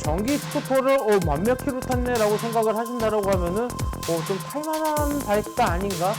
전기 스쿠터를 만 몇 킬로 탔네 라고 생각을 하신다라고 하면은 좀 탈만한 바이크가 아닌가?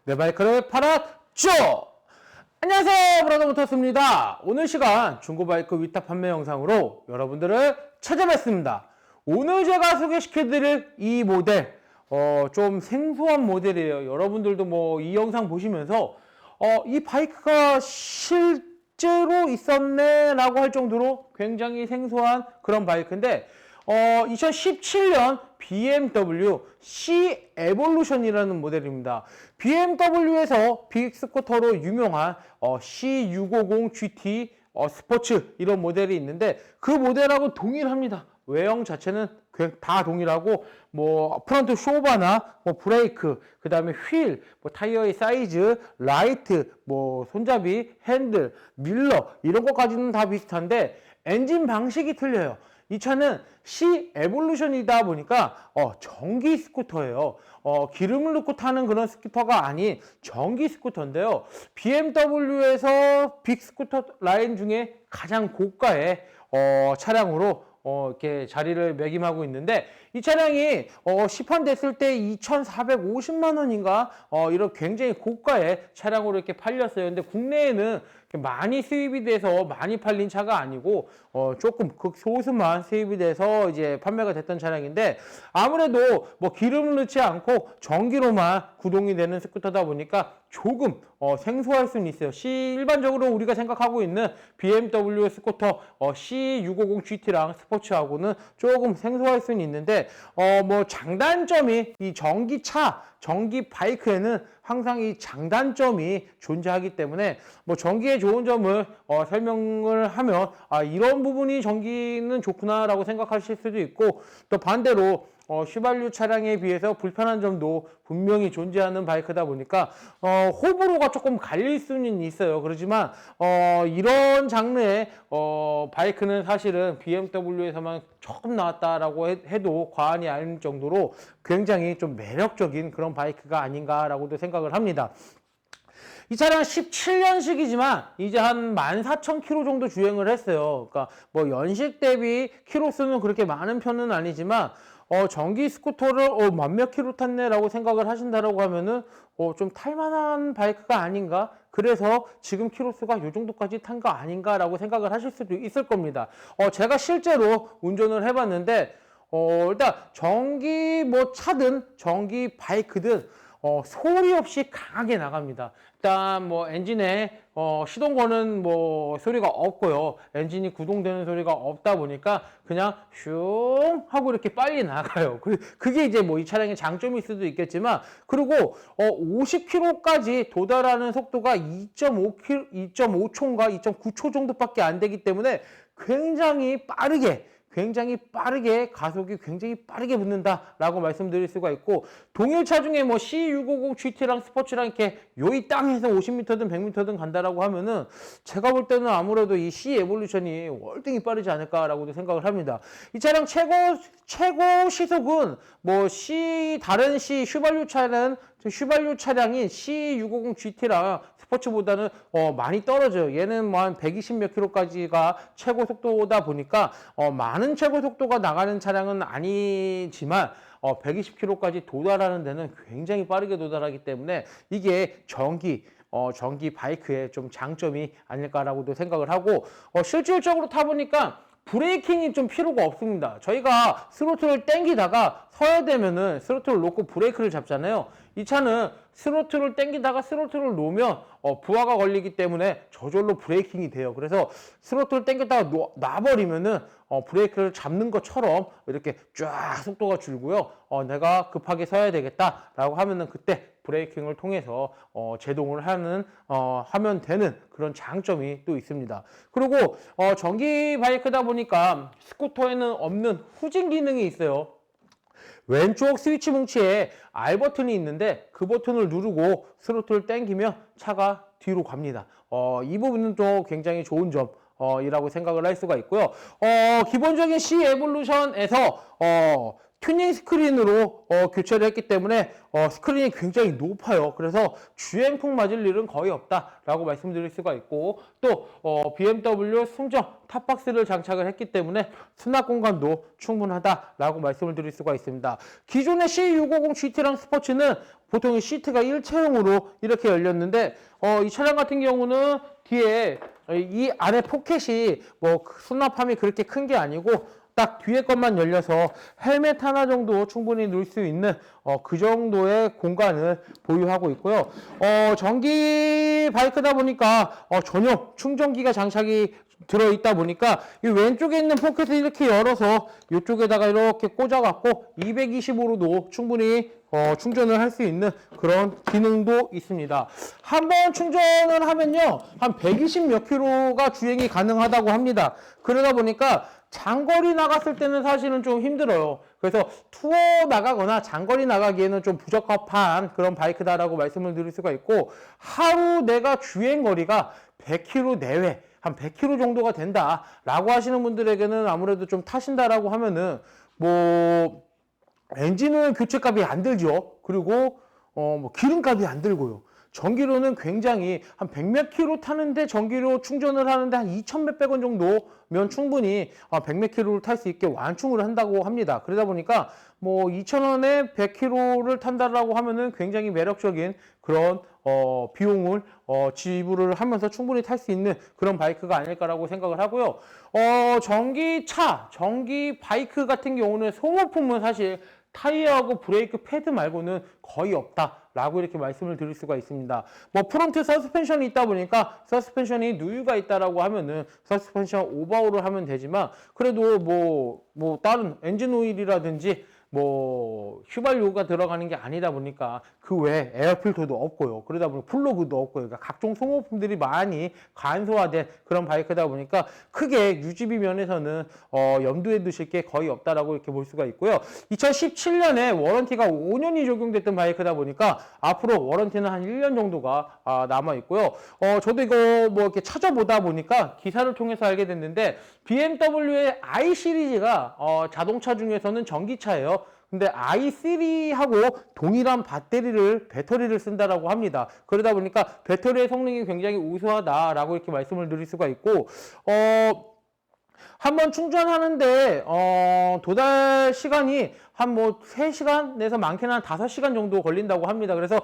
내 바이크를 팔았죠! 안녕하세요, 브라더모터스입니다. 오늘 시간 중고바이크 위탁 판매 영상으로 여러분들을 찾아뵙습니다. 오늘 제가 소개시켜드릴 이 모델 좀 생소한 모델이에요. 여러분들도 뭐 이 영상 보시면서 이 바이크가 실제로 있었네 라고 할 정도로 굉장히 생소한 그런 바이크인데 2017년 BMW C 에볼루션이라는 모델입니다. BMW에서 빅스쿠터로 유명한 C650 GT 스포츠 이런 모델이 있는데 그 모델하고 동일합니다. 외형 자체는 다 동일하고 뭐 프론트 쇼바나 뭐 브레이크, 그 다음에 휠, 뭐 타이어의 사이즈, 라이트, 뭐 손잡이, 핸들, 밀러 이런 것까지는 다 비슷한데 엔진 방식이 틀려요. 이 차는 C 에볼루션이다 보니까 전기 스쿠터예요. 기름을 넣고 타는 그런 스쿠터가 아닌 전기 스쿠터인데요. BMW에서 빅 스쿠터 라인 중에 가장 고가의 차량으로 이렇게 자리를 매김하고 있는데 이 차량이 시판됐을 때 2,450만 원인가 이런 굉장히 고가의 차량으로 이렇게 팔렸어요. 근데 국내에는 많이 수입이 돼서 많이 팔린 차가 아니고 조금 극소수만 수입이 돼서 이제 판매가 됐던 차량인데 아무래도 뭐 기름을 넣지 않고 전기로만 구동이 되는 스쿠터다 보니까 조금 생소할 수는 있어요. 일반적으로 우리가 생각하고 있는 BMW 스쿠터 C650 GT랑 스포츠하고는 조금 생소할 수는 있는데 뭐 장단점이 이 전기차, 전기 바이크에는 항상 이 장단점이 존재하기 때문에 뭐 전기의 좋은 점을 설명을 하면 이런 부분이 전기는 좋구나 라고 생각하실 수도 있고 또 반대로 휘발유 차량에 비해서 불편한 점도 분명히 존재하는 바이크다 보니까 호불호가 조금 갈릴 수는 있어요. 그렇지만 이런 장르의 바이크는 사실은 BMW에서만 처음 나왔다라고 해도 과언이 아닐 정도로 굉장히 좀 매력적인 그런 바이크가 아닌가라고도 생각을 합니다. 이 차량 17년식이지만 이제 한 14,000km 정도 주행을 했어요. 그러니까 뭐 연식 대비 키로수는 그렇게 많은 편은 아니지만 전기 스쿠터를 만 몇 킬로 탔네 라고 생각을 하신다라고 하면은 좀 탈만한 바이크가 아닌가? 그래서 지금 키로수가 이 정도까지 탄 거 아닌가 라고 생각을 하실 수도 있을 겁니다. 제가 실제로 운전을 해봤는데 일단 전기 뭐 차든 전기 바이크든 소리 없이 강하게 나갑니다. 일단 뭐 엔진에 시동 거는 뭐 소리가 없고요. 엔진이 구동되는 소리가 없다 보니까 그냥 슝 하고 이렇게 빨리 나가요. 그게 이제 뭐 이 차량의 장점일 수도 있겠지만 그리고 50km까지 도달하는 속도가 2.5초인가 2.9초 정도밖에 안 되기 때문에 굉장히 빠르게 가속이 굉장히 빠르게 붙는다라고 말씀드릴 수가 있고 동일 차 중에 뭐 C650 GT랑 스포츠랑 이렇게 요이 땅에서 50m든 100m든 간다라고 하면은 제가 볼 때는 아무래도 이 C 에볼루션이 월등히 빠르지 않을까라고도 생각을 합니다. 이 차량 최고 시속은 뭐 다른 C 휘발유 차량인 C650 GT랑 스포츠보다는 많이 떨어져요. 얘는 뭐 한 120 몇 킬로까지가 최고 속도다 보니까 많은 최고 속도가 나가는 차량은 아니지만 120km까지 도달하는 데는 굉장히 빠르게 도달하기 때문에 이게 전기 바이크의 좀 장점이 아닐까라고도 생각을 하고 실질적으로 타보니까 브레이킹이 좀 필요가 없습니다. 저희가 스로틀을 당기다가 서야 되면은 스로틀을 놓고 브레이크를 잡잖아요. 이 차는 스로틀을 당기다가 스로틀을 놓으면 부하가 걸리기 때문에 저절로 브레이킹이 돼요. 그래서 스로틀을 당겼다가 놔버리면은 브레이크를 잡는 것처럼 이렇게 쫙 속도가 줄고요. 내가 급하게 서야 되겠다라고 하면은 그때 브레이킹을 통해서 제동을 하면 되는 그런 장점이 또 있습니다. 그리고 전기 바이크다 보니까 스쿠터에는 없는 후진 기능이 있어요. 왼쪽 스위치 뭉치에 R 버튼이 있는데 그 버튼을 누르고 스로틀을 당기면 차가 뒤로 갑니다. 이 부분은 또 굉장히 좋은 점 이라고 생각을 할 수가 있고요. 기본적인 C 에볼루션에서 튜닝 스크린으로 교체를 했기 때문에 스크린이 굉장히 높아요. 그래서 주행풍 맞을 일은 거의 없다라고 말씀드릴 수가 있고, 또 BMW 순정 탑박스를 장착을 했기 때문에 수납 공간도 충분하다라고 말씀을 드릴 수가 있습니다. 기존의 C650 GT랑 스포츠는 보통 시트가 일체형으로 이렇게 열렸는데 이 차량 같은 경우는 뒤에 이 안에 포켓이 뭐 수납함이 그렇게 큰 게 아니고 딱 뒤에 것만 열려서 헬멧 하나 정도 충분히 넣을 수 있는 그 정도의 공간을 보유하고 있고요. 전기 바이크다 보니까 전용 충전기가 장착이 들어있다 보니까 이 왼쪽에 있는 포켓을 이렇게 열어서 이쪽에다가 이렇게 꽂아갖고 220으로도 충분히 충전을 할 수 있는 그런 기능도 있습니다. 한번 충전을 하면요, 한 120 몇 킬로가 주행이 가능하다고 합니다. 그러다 보니까 장거리 나갔을 때는 사실은 좀 힘들어요. 그래서 투어 나가거나 장거리 나가기에는 좀 부적합한 그런 바이크다라고 말씀을 드릴 수가 있고, 하루 내가 주행 거리가 100km 내외, 한 100km 정도가 된다라고 하시는 분들에게는 아무래도 좀 타신다라고 하면은 뭐 엔진은 교체값이 안 들죠. 그리고 뭐 기름값이 안 들고요. 전기료는 굉장히 한 100몇 킬로 타는데 전기료 충전을 하는데 한 2,000 몇백 원 정도면 충분히 100몇 킬로를 탈 수 있게 완충을 한다고 합니다. 그러다 보니까 뭐 2,000원에 100킬로를 탄다라고 하면은 굉장히 매력적인 그런 비용을 지불을 하면서 충분히 탈 수 있는 그런 바이크가 아닐까라고 생각을 하고요. 전기차, 전기 바이크 같은 경우는 소모품은 사실 타이어하고 브레이크 패드 말고는 거의 없다라고 이렇게 말씀을 드릴 수가 있습니다. 뭐 프론트 서스펜션이 있다 보니까 서스펜션이 누유가 있다라고 하면은 서스펜션 오버홀을 하면 되지만, 그래도 뭐 다른 엔진 오일이라든지 뭐 휘발유가 들어가는 게 아니다 보니까 그 외에 에어필터도 없고요. 그러다 보니 플러그도 없고요. 그러니까 각종 소모품들이 많이 간소화된 그런 바이크다 보니까 크게 유지비 면에서는 염두에 두실 게 거의 없다라고 이렇게 볼 수가 있고요. 2017년에 워런티가 5년이 적용됐던 바이크다 보니까 앞으로 워런티는 한 1년 정도가 남아 있고요. 저도 이거 뭐 이렇게 찾아보다 보니까 기사를 통해서 알게 됐는데, BMW의 i 시리즈가 자동차 중에서는 전기차예요. 근데 i3하고 동일한 배터리를 쓴다라고 합니다. 그러다 보니까 배터리의 성능이 굉장히 우수하다라고 이렇게 말씀을 드릴 수가 있고, 한번 충전하는데 도달 시간이 한 뭐 3시간에서 많게는 한 5시간 정도 걸린다고 합니다. 그래서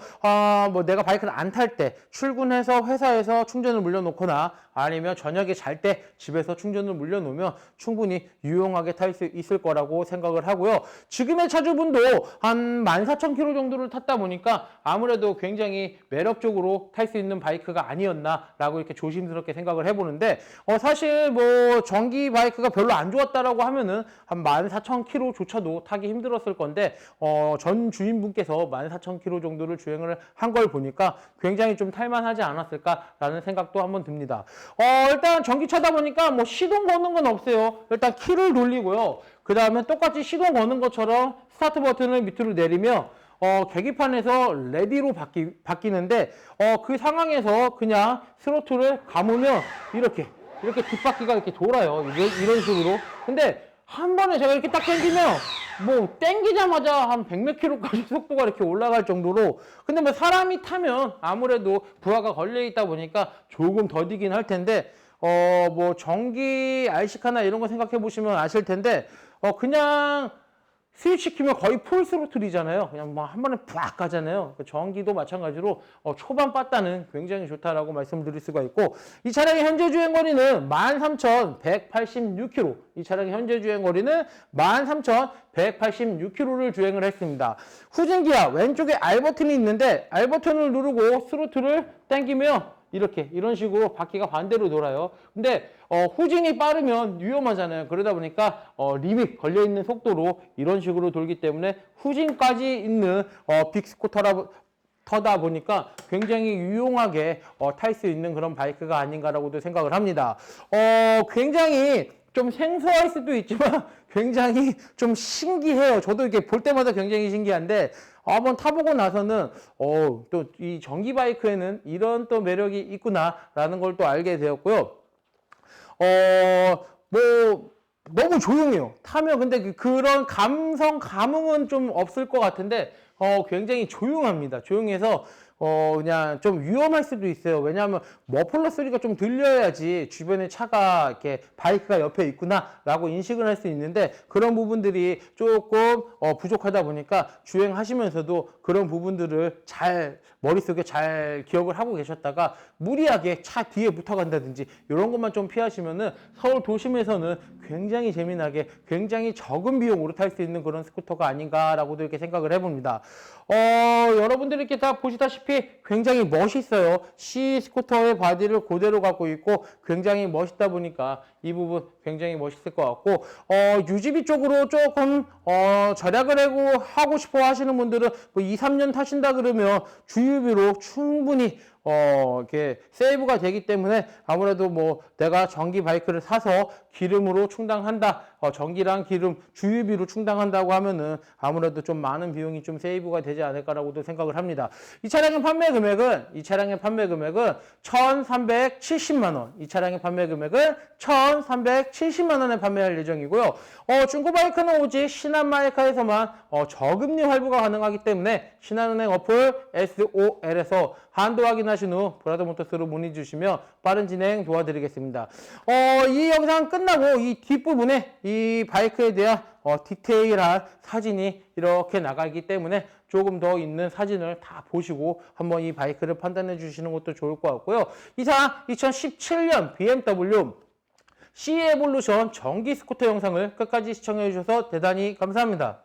뭐 내가 바이크를 안 탈 때 출근해서 회사에서 충전을 물려놓거나 아니면 저녁에 잘 때 집에서 충전을 물려놓으면 충분히 유용하게 탈 수 있을 거라고 생각을 하고요. 지금의 차주분도 한 14,000km 정도를 탔다 보니까 아무래도 굉장히 매력적으로 탈 수 있는 바이크가 아니었나라고 이렇게 조심스럽게 생각을 해보는데, 사실 뭐 전기 바이크가 별로 안 좋았다라고 하면은 한 14,000km조차도 타기 힘들었을 건데, 전 주인분께서 14,000km 정도를 주행을 한 걸 보니까 굉장히 좀 탈만하지 않았을까라는 생각도 한번 듭니다. 일단 전기차다 보니까 뭐 시동 거는 건 없어요. 일단 키를 돌리고요. 그 다음에 똑같이 시동 거는 것처럼 스타트 버튼을 밑으로 내리면 계기판에서 레디로 바뀌는데, 그 상황에서 그냥 스로틀을 감으면 이렇게 뒷바퀴가 이렇게 돌아요. 이런 식으로. 근데 한 번에 제가 이렇게 딱 당기면 뭐 당기자마자 한 100몇 킬로까지 속도가 이렇게 올라갈 정도로, 근데 뭐 사람이 타면 아무래도 부하가 걸려 있다 보니까 조금 더디긴 할 텐데, 뭐 전기 RC카나 이런 거 생각해 보시면 아실 텐데, 그냥 스위치 키면 거의 풀 스로틀이잖아요. 그냥 뭐 한 번에 팍 가잖아요. 전기도 마찬가지로 초반 빠따는 굉장히 좋다라고 말씀드릴 수가 있고, 이 차량의 현재 주행거리는 13,186km. 이 차량의 현재 주행거리는 13,186km를 주행을 했습니다. 후진기아 왼쪽에 R 버튼이 있는데 R 버튼을 누르고 스로틀을 당기면 이런 식으로 바퀴가 반대로 돌아요. 근데 후진이 빠르면 위험하잖아요. 그러다 보니까 리밋 걸려있는 속도로 이런 식으로 돌기 때문에 후진까지 있는 빅스쿠터다 보니까 굉장히 유용하게 탈 수 있는 그런 바이크가 아닌가라고도 생각을 합니다. 굉장히 좀 생소할 수도 있지만 굉장히 좀 신기해요. 저도 이렇게 볼 때마다 굉장히 신기한데, 한번 타보고 나서는 또 이 전기 바이크에는 이런 또 매력이 있구나라는 걸 또 알게 되었고요. 뭐 너무 조용해요. 타면. 근데 그런 감흥은 좀 없을 것 같은데 굉장히 조용합니다. 조용해서 그냥 좀 위험할 수도 있어요. 왜냐하면 머플러 소리가 좀 들려야지 주변에 차가 이렇게 바이크가 옆에 있구나라고 인식을 할 수 있는데, 그런 부분들이 조금 부족하다 보니까 주행하시면서도 그런 부분들을 머릿속에 잘 기억을 하고 계셨다가 무리하게 차 뒤에 붙어간다든지 이런 것만 좀 피하시면은 서울 도심에서는 굉장히 재미나게 굉장히 적은 비용으로 탈 수 있는 그런 스쿠터가 아닌가라고도 이렇게 생각을 해봅니다. 여러분들이 이렇게 다 보시다시피 굉장히 멋있어요. C 스쿠터의 바디를 그대로 갖고 있고 굉장히 멋있다 보니까 이 부분 굉장히 멋있을 것 같고, 유지비 쪽으로 조금 절약을 하고 싶어 하시는 분들은 뭐 2, 3년 타신다 그러면 주유비로 충분히 이렇게 세이브가 되기 때문에, 아무래도 뭐 내가 전기 바이크를 사서 기름으로 충당한다, 전기랑 기름 주유비로 충당한다고 하면은 아무래도 좀 많은 비용이 좀 세이브가 되지 않을까라고도 생각을 합니다. 이 차량의 판매 금액은 1,370만 원. 이 차량의 판매 금액은 1,370만 원에 판매할 예정이고요. 중고 바이크는 오직 신한마이카에서만 저금리 할부가 가능하기 때문에 신한은행 어플 SOL에서 한도 확인하신 후 브라더모터스로 문의 주시면 빠른 진행 도와드리겠습니다. 이 영상 끝나고 이 뒷부분에 이 바이크에 대한 디테일한 사진이 이렇게 나가기 때문에 조금 더 있는 사진을 다 보시고 한번 이 바이크를 판단해 주시는 것도 좋을 것 같고요. 이상 2017년 BMW C 에볼루션 전기 스쿠터 영상을 끝까지 시청해 주셔서 대단히 감사합니다.